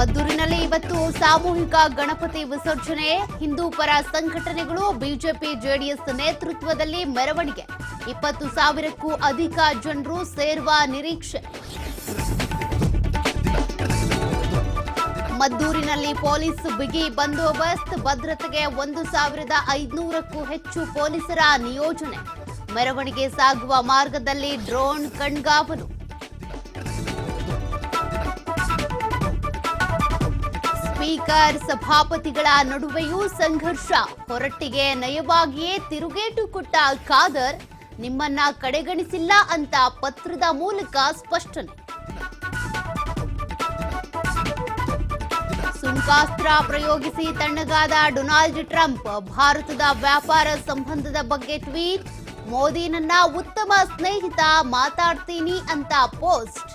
ಮದ್ದೂರಿನಲ್ಲಿ ಇವತ್ತು ಸಾಮೂಹಿಕ ಗಣಪತಿ ವಿಸರ್ಜನೆ. ಹಿಂದೂ ಪರ ಸಂಘಟನೆಗಳು, ಬಿಜೆಪಿ ಜೆಡಿಎಸ್ ನೇತೃತ್ವದಲ್ಲಿ ಮೆರವಣಿಗೆ. 20,000ಕ್ಕೂ ಅಧಿಕ ಜನರು ಸೇರುವ ನಿರೀಕ್ಷೆ. ಮದ್ದೂರಿನಲ್ಲಿ ಪೊಲೀಸ್ ಬಿಗಿ ಬಂದೋಬಸ್ತ್, ಭದ್ರತೆಗೆ 1,500ಕ್ಕೂ ಹೆಚ್ಚು ಪೊಲೀಸರ ನಿಯೋಜನೆ. ಮೆರವಣಿಗೆ ಸಾಗುವ ಮಾರ್ಗದಲ್ಲಿ ಡ್ರೋನ್ ಕಣ್ಗಾವಲು. ಸ್ಪೀಕರ್ ಸಭಾಪತಿಗಳ ನಡುವೆಯೂ ಸಂಘರ್ಷ. ಹೊರಟ್ಟಿಗೆ ನಯವಾಗಿಯೇ ತಿರುಗೇಟು ಕೊಟ್ಟ ಖಾದರ್, ನಿಮ್ಮನ್ನ ಕಡೆಗಣಿಸಿಲ್ಲ ಅಂತ ಪತ್ರದ ಮೂಲಕ ಸ್ಪಷ್ಟನೆ. ಸುಂಕಾಸ್ತ್ರ ಪ್ರಯೋಗಿಸಿ ತಣ್ಣಗಾದ ಡೊನಾಲ್ಡ್ ಟ್ರಂಪ್, ಭಾರತದ ವ್ಯಾಪಾರ ಸಂಬಂಧದ ಬಗ್ಗೆ ಟ್ವೀಟ್. ಮೋದಿ ನನ್ನ ಉತ್ತಮ ಸ್ನೇಹಿತ, ಮಾತಾಡ್ತೀನಿ ಅಂತ ಪೋಸ್ಟ್.